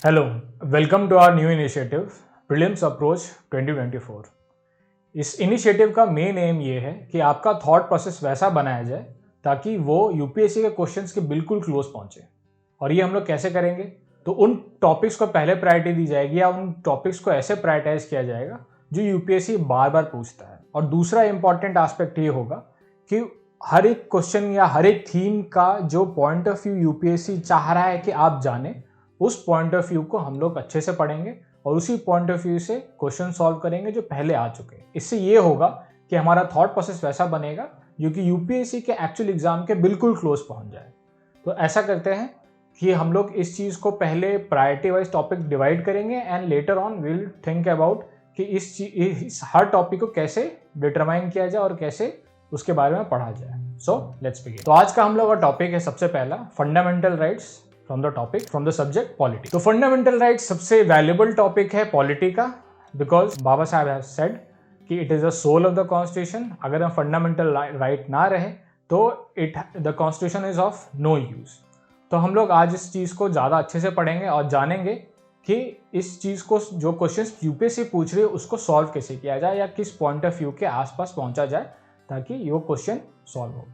Hello, welcome to our new initiative prelims approach 2024। इस initiative का main M ये है कि आपका थॉट प्रोसेस वैसा बनाया जाए ताकि वो यूपीएससी के क्वेश्चंस के बिल्कुल क्लोज पहुंचे। और ये हम लोग कैसे करेंगे? तो उन टॉपिक्स को पहले प्रायोरिटी दी जाएगी या उन टॉपिक्स को ऐसे प्रायोरिटाइज किया जाएगा जो यूपीएससी बार बार पूछता है। और दूसरा इंपॉर्टेंट एस्पेक्ट ये होगा कि हर एक क्वेश्चन या हर एक थीम का जो पॉइंट ऑफ व्यू यूपीएससी चाह रहा है कि आप जाने, उस पॉइंट ऑफ व्यू को हम लोग अच्छे से पढ़ेंगे और उसी पॉइंट ऑफ व्यू से क्वेश्चन सॉल्व करेंगे जो पहले आ चुके हैं। इससे ये होगा कि हमारा थॉट प्रोसेस वैसा बनेगा जो कि यूपीएससी के एक्चुअल एग्जाम के बिल्कुल क्लोज पहुंच जाए। तो ऐसा करते हैं कि हम लोग इस चीज़ को पहले प्रायोरिटी वाइज टॉपिक डिवाइड करेंगे and later on will think about कि इस हर टॉपिक को कैसे डिटरमाइन किया जाए और कैसे उसके बारे में पढ़ा जाए। So let's begin. तो आज का हम लोग का टॉपिक है सबसे पहला fundamental rights from the subject polity. तो फंडामेंटल राइट्स सबसे वैल्यूएबल टॉपिक है पॉलिटी का, because Baba Saheb have said कि it is the soul of the constitution. अगर हम फंडामेंटल राइट ना रहे तो the constitution is of no use. तो हम लोग आज इस चीज़ को ज़्यादा अच्छे से पढ़ेंगे और जानेंगे कि इस चीज़ को जो क्वेश्चन यूपीएससी पूछ रही है उसको सॉल्व कैसे किया जाए या किस पॉइंट ऑफ व्यू के आसपास पहुंचा जाए ताकि ये क्वेश्चन सॉल्व हो।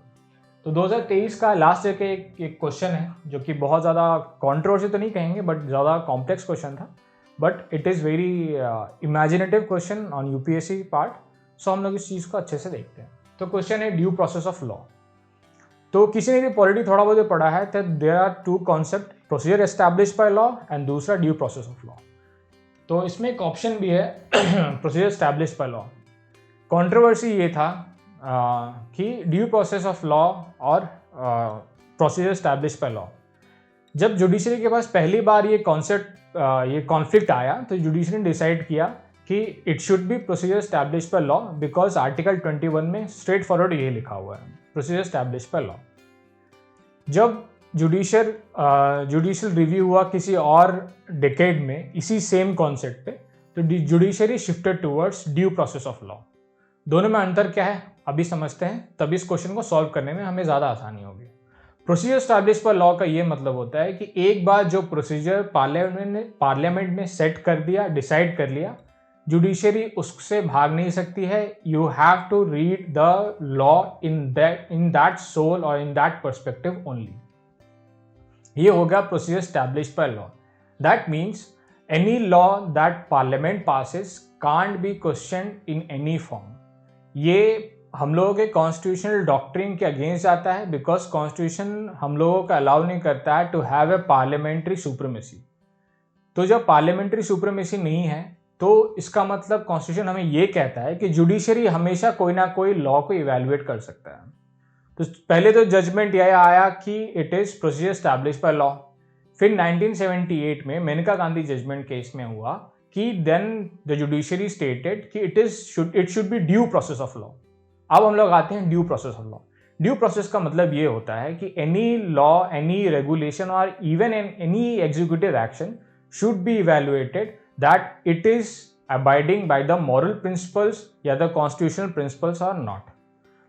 तो 2023 का लास्ट ईयर के एक क्वेश्चन है जो कि बहुत ज़्यादा कंट्रोवर्सी तो नहीं कहेंगे बट ज़्यादा कॉम्प्लेक्स क्वेश्चन था, but it is very imaginative question on UPSC part. So हम लोग इस चीज़ को अच्छे से देखते हैं। तो क्वेश्चन है ड्यू प्रोसेस ऑफ लॉ। तो किसी ने भी पॉलिटी थोड़ा बहुत पढ़ा है तो there are two concept, procedure establish by law and दूसरा ड्यू प्रोसेस ऑफ लॉ। तो इसमें एक ऑप्शन भी है procedure establish by law. Controversy ये था कि ड्यू प्रोसेस ऑफ लॉ और प्रोसीजर एस्टैब्लिश बाय लॉ। जब जुडिशरी के पास पहली बार ये कॉन्फ्लिक्ट आया तो जुडिशरी ने डिसाइड किया कि it should be procedure establish by law, because article 21 में स्ट्रेट फॉरवर्ड ये लिखा हुआ है प्रोसीजर एस्टैब्लिश बाय लॉ। जब जुडिशियल रिव्यू हुआ किसी और डिकेड में इसी सेम कॉन्सेप्ट पे, तो judiciary shifted towards due process of law. दोनों में अंतर क्या है अभी समझते हैं, तभी इस क्वेश्चन को सॉल्व करने में हमें ज़्यादा आसानी होगी। प्रोसीजर एस्टैब्लिश बाय लॉ का ये मतलब होता है कि एक बार जो प्रोसीजर पार्लियामेंट ने सेट कर दिया, डिसाइड कर लिया, जुडिशरी उससे भाग नहीं सकती है। You have to read the law in that soul और इन दैट पर्सपेक्टिव ओनली। ये होगा procedure establish by law. That means any law that parliament passes can't be questioned in any form. ये हम लोगों के कॉन्स्टिट्यूशनल डॉक्ट्रिन के against जाता है, बिकॉज कॉन्स्टिट्यूशन हम लोगों का अलाउ नहीं करता है to have a parliamentary supremacy. तो जब पार्लियामेंट्री सुप्रीमेसी नहीं है तो इसका मतलब कॉन्स्टिट्यूशन हमें ये कहता है कि जुडिशरी हमेशा कोई ना कोई लॉ को इवैल्यूएट कर सकता है। तो पहले तो जजमेंट यह आया कि it is procedure establish by law. फिर 1978 में मेनका गांधी जजमेंट केस में हुआ कि देन द जुडिशरी स्टेटेड कि it should be due process of law. अब हम लोग आते हैं due process of law. Due process का मतलब ये होता है कि एनी लॉ, एनी रेगुलेशन और even any executive action should be evaluated that it is abiding by the moral principles या द कॉन्स्टिट्यूशनल प्रिंसिपल्स और नॉट।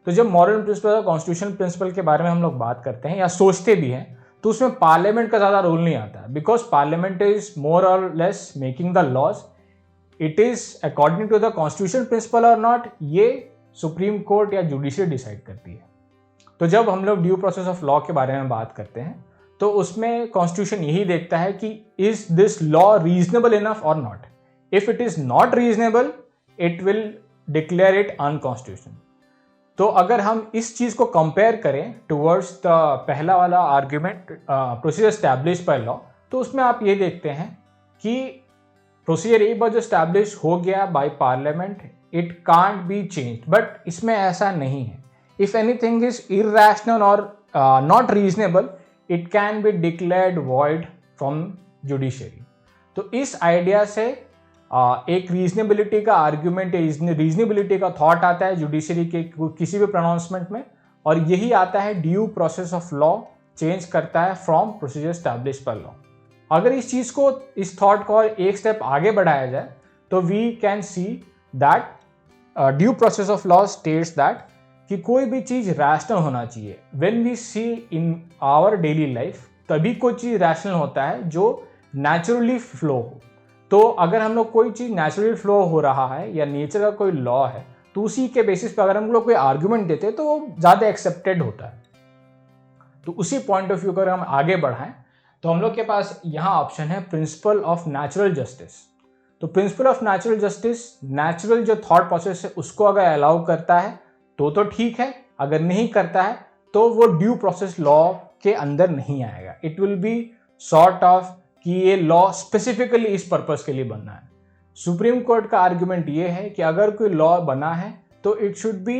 तो जब मॉरल प्रिंसिपल और कॉन्स्टिट्यूशनल प्रिंसिपल के बारे में हम लोग बात करते हैं या सोचते भी हैं तो उसमें पार्लियामेंट का ज़्यादा रोल नहीं आता है, बिकॉज पार्लियामेंट इज मोर और less making the laws. It is according to the constitutional principle और नॉट, ये सुप्रीम कोर्ट या जुडिशरी डिसाइड करती है। तो जब हम लोग ड्यू प्रोसेस ऑफ लॉ के बारे में बात करते हैं तो उसमें कॉन्स्टिट्यूशन यही देखता है कि is this law reasonable enough or not. If it is not reasonable it will declare it unconstitutional. तो अगर हम इस चीज को कंपेयर करें टुवर्ड्स द पहला वाला argument procedure establish by law, तो उसमें आप ये देखते हैं कि प्रोसीजर एक बार जो एस्टैब्लिश हो गया by parliament it can't be changed, but इसमें ऐसा नहीं है। इफ एनीथिंग इज इरैशनल और not reasonable it can be declared void from judiciary. तो इस आइडिया से एक रीजनेबिलिटी का आर्ग्यूमेंट, रीजनेबिलिटी का थॉट आता है जुडिशरी के किसी भी प्रोनाउंसमेंट में, और यही आता है due process of law change करता है from procedure establish by law. अगर इस चीज को, इस थॉट को एक स्टेप आगे बढ़ाया जाए तो we can see that due process of law states that कि कोई भी चीज रैशनल होना चाहिए। When we see in our daily life तभी कोई चीज रैशनल होता है जो नेचुरली फ्लो हो। तो अगर हम लोग कोई चीज़ नेचुरली फ्लो हो रहा है या नेचर का कोई लॉ है तो उसी के बेसिस पर अगर हम लोग कोई आर्ग्यूमेंट देते हैं तो वो ज़्यादा एक्सेप्टेड होता है। तो उसी पॉइंट ऑफ व्यू अगर हम आगे बढ़ाएं तो हम लोग के पास यहाँ ऑप्शन है प्रिंसिपल ऑफ नेचुरल जस्टिस। तो principle of natural justice natural जो थॉट प्रोसेस है उसको अगर अलाउ करता है तो ठीक है, अगर नहीं करता है तो वो ड्यू प्रोसेस लॉ के अंदर नहीं आएगा। It will B sort of कि ये लॉ स्पेसिफिकली इस पर्पस के लिए बनना है। सुप्रीम कोर्ट का आर्ग्यूमेंट ये है कि अगर कोई लॉ बना है तो इट शुड बी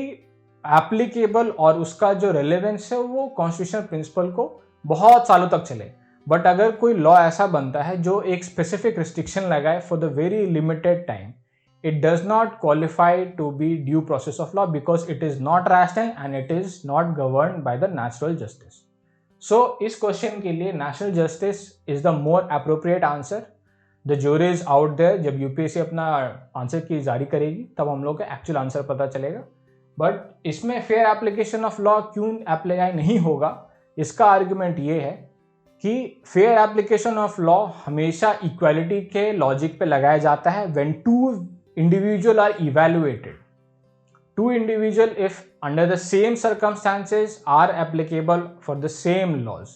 एप्लीकेबल और उसका जो रेलेवेंस है वो कॉन्स्टिट्यूशनल प्रिंसिपल को बहुत सालों तक चले। बट अगर कोई लॉ ऐसा बनता है जो एक स्पेसिफिक रिस्ट्रिक्शन लगाए for the very limited time, it does not qualify to be due process of law because it is not rational and it is not governed by the natural justice. So इस question के लिए natural justice is the more appropriate answer. The jury is out there. जब UPSC अपना answer की जारी करेगी तब हम लोग का एक्चुअल आंसर पता चलेगा। बट इसमें फेयर एप्लीकेशन ऑफ लॉ क्यों अप्लाई नहीं होगा, इसका आर्ग्यूमेंट ये है कि फेयर एप्लीकेशन ऑफ लॉ हमेशा इक्वालिटी के लॉजिक पे लगाया जाता है when two individual are evaluated. Two individual if under the same circumstances are applicable for the same laws.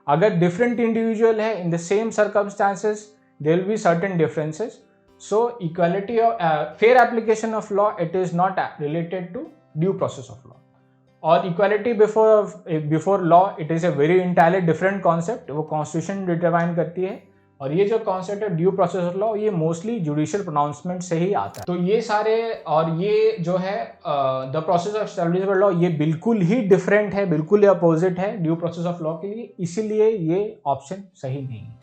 अगर different individual है in the same circumstances there will be certain differences. So equality of fair application of law it is not related to due process of law. और equality before law it is a very entirely different concept. वो constitution determine करती है और ये जो concept है due process of law ये mostly judicial pronouncement से ही आता है। तो ये सारे और ये जो है the process of establishment law ये बिल्कुल ही डिफरेंट है, बिल्कुल ही अपोजिट है ड्यू प्रोसेस ऑफ लॉ के लिए, इसीलिए ये ऑप्शन सही नहीं है।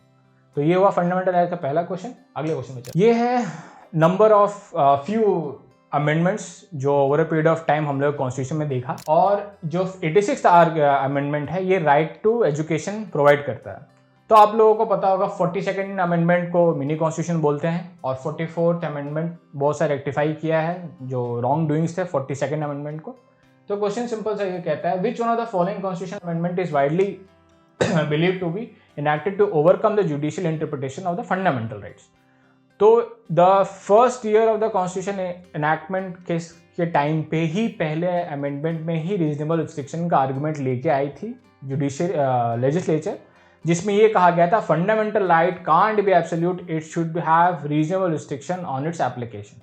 तो ये हुआ फंडामेंटल राइट का पहला क्वेश्चन। अगले क्वेश्चन में चलते हैं। ये है नंबर ऑफ फ्यू अमेंडमेंट्स जो over a period of time हम लोग कॉन्स्टिट्यूशन में देखा, और जो 86th अमेंडमेंट है ये राइट टू एजुकेशन प्रोवाइड करता है। तो आप लोगों को पता होगा 42nd अमेंडमेंट को मिनी कॉन्स्टिट्यूशन बोलते हैं और 44th अमेंडमेंट बहुत सा रेक्टिफाई किया है जो रॉन्ग डूइंग्स थे 42nd अमेंडमेंट को। तो क्वेश्चन सिंपल सा ये कहता है which one of the following constitution amendment is widely believe to be enacted to overcome the judicial interpretation of the fundamental rights. तो the first year of the constitution enactment के time पे ही पहले अमेंडमेंट में ही रीजनेबल रिस्ट्रिक्शन का argument लेके आई थी जुडिशियल लेजिस्लेचर, जिसमें ये कहा गया था fundamental right can't be absolute, it should have reasonable restriction on its application.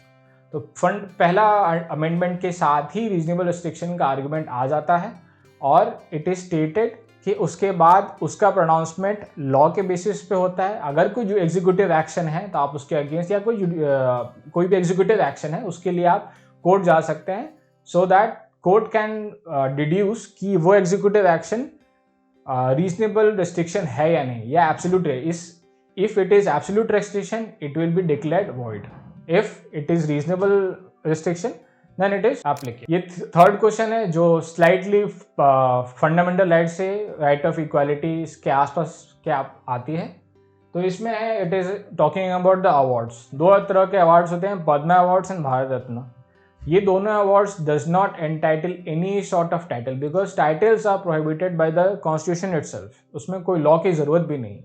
तो पहला अमेंडमेंट के साथ ही रीजनेबल रिस्ट्रिक्शन का आर्गुमेंट आ जाता है और इट इज स्टेटेड कि उसके बाद उसका प्रोनाउंसमेंट लॉ के बेसिस पे होता है। अगर कोई जो एग्जीक्यूटिव एक्शन है तो आप उसके अगेंस्ट या कोई भी एग्जीक्यूटिव एक्शन है उसके लिए आप कोर्ट जा सकते हैं, so that court can deduce कि वो एग्जीक्यूटिव एक्शन रीजनेबल रिस्ट्रिक्शन है या नहीं, या एब्सोल्यूट है। If it is absolute restriction it will be declared void, if it is reasonable restriction then it is applicable. ये थर्ड क्वेश्चन है जो स्लाइटली फंडामेंटल राइट से राइट ऑफ इक्वालिटी के आसपास क्या आती है। तो इसमें है it is talking about the awards. दो तरह के अवार्ड्स होते हैं, पद्मा अवार्ड्स एंड भारत रत्न। ये दोनों awards does not entitle any sort of title because titles are prohibited by the constitution itself. उसमें कोई लॉ की जरूरत भी नहीं।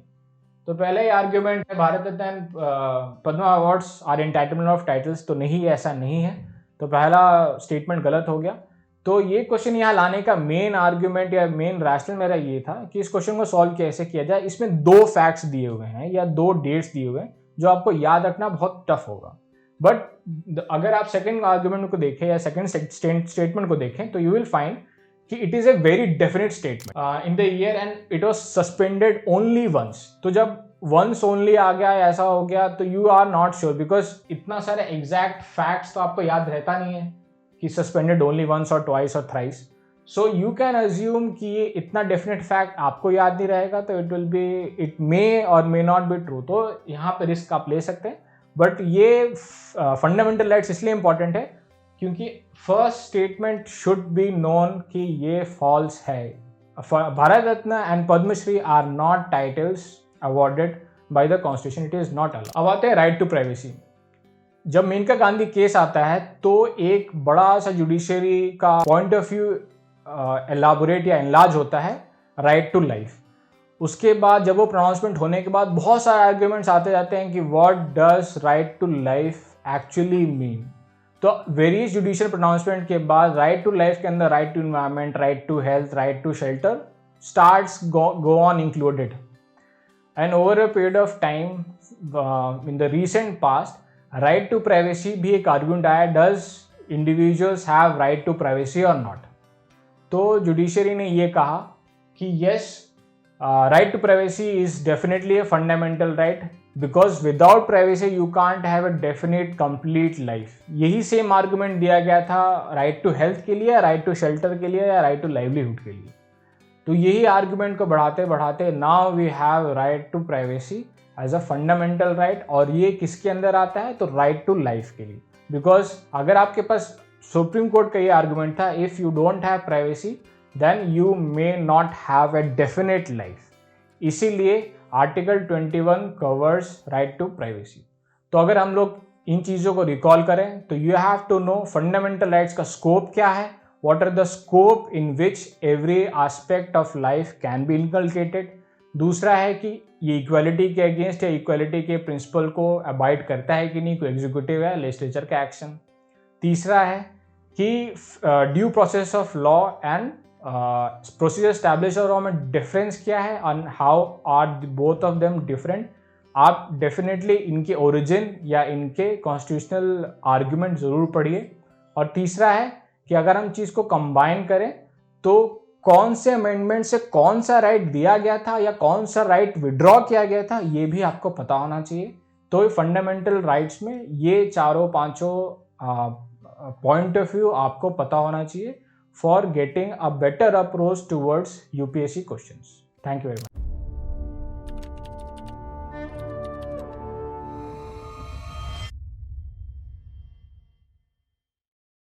तो पहले ही आर्ग्यूमेंट है Bharat Ratna and Padma awards are entitlement of titles, तो नहीं, ऐसा नहीं है। तो पहला स्टेटमेंट गलत हो गया। तो ये क्वेश्चन यहाँ लाने का मेन आर्ग्यूमेंट या मेन रैशनल मेरा ये था कि इस क्वेश्चन को सॉल्व कैसे किया जाए। इसमें दो फैक्ट्स दिए हुए हैं या दो डेट्स दिए हुए हैं जो आपको याद रखना बहुत टफ होगा। बट अगर आप सेकंड आर्ग्यूमेंट को देखें या सेकंड स्टेटमेंट को देखें तो यू विल फाइंड कि it is a very definite statement in the year and it was suspended only once. तो जब वंस ओनली आ गया ऐसा हो गया तो you are not sure because इतना सारे एग्जैक्ट फैक्ट्स तो आपको याद रहता नहीं है कि सस्पेंडेड ओनली वंस और ट्वाइस और thrice. So you can assume कि ये इतना डेफिनेट फैक्ट आपको याद नहीं रहेगा, तो it will B, it may और मे नॉट बी ट्रू। तो यहाँ पे रिस्क आप ले सकते हैं। बट ये फंडामेंटल राइट्स इसलिए इंपॉर्टेंट है क्योंकि first statement should be known कि ये फॉल्स है। Bharat Ratna and Padmashri are not titles awarded by the constitution, it is not allowed. अब आते हैं राइट टू प्राइवेसी। जब मेनका गांधी केस आता है तो एक बड़ा सा जुडिशरी का पॉइंट ऑफ व्यू एलाबोरेट या एनलार्ज होता है राइट टू लाइफ। उसके बाद जब वो प्रोनाउंसमेंट होने के बाद बहुत सारे आर्ग्यूमेंट्स आते जाते हैं कि what does right to life actually mean. तो वेरियस जुडिशियल प्रोनाउंसमेंट के बाद राइट टू लाइफ के अंदर right to environment, right to health, right to shelter starts go on included. And over a period of time in the recent past right to privacy भी एक argument आया, does individuals have right to privacy और नॉट। तो जुडिशरी ने ये कहा कि yes, right to privacy is definitely a fundamental right because without privacy you can't have a definite complete life। यही सेम आर्गुमेंट दिया गया था राइट टू हेल्थ के लिए, राइट टू शेल्टर के लिए, या राइट टू लाइवलीहुड के लिए। तो यही आर्गुमेंट को बढ़ाते बढ़ाते now we have right to privacy as a fundamental right. और ये किसके अंदर आता है? तो राइट टू लाइफ के लिए। बिकॉज अगर आपके पास सुप्रीम कोर्ट का ये आर्गुमेंट था, if you don't have privacy then you may not have a definite life। इसीलिए article 21 covers right to privacy। तो अगर हम लोग इन चीज़ों को रिकॉल करें तो you have to know fundamental rights का स्कोप क्या है, what are the scope in which every aspect of life can be inculcated। दूसरा है कि ये इक्वालिटी के अगेंस्ट या इक्वालिटी के प्रिंसिपल को अबाइड करता है कि नहीं, कोई एग्जीक्यूटिव या लेजिस्लेचर का एक्शन। तीसरा है कि due process of law and procedure establish और में डिफरेंस क्या है, and how are both of them different. आप डेफिनेटली इनके ओरिजिन या इनके कॉन्स्टिट्यूशनल आर्ग्यूमेंट ज़रूर पढ़िए। और तीसरा है कि अगर हम चीज़ को कंबाइन करें तो कौन से अमेंडमेंट से कौन सा राइट दिया गया था या कौन सा राइट विड्रॉ किया गया था, ये भी आपको पता होना चाहिए। तो फंडामेंटल राइट्स में ये चारों पांचों पॉइंट ऑफ व्यू आपको पता होना चाहिए for getting a better approach towards UPSC questions। Thank you very much।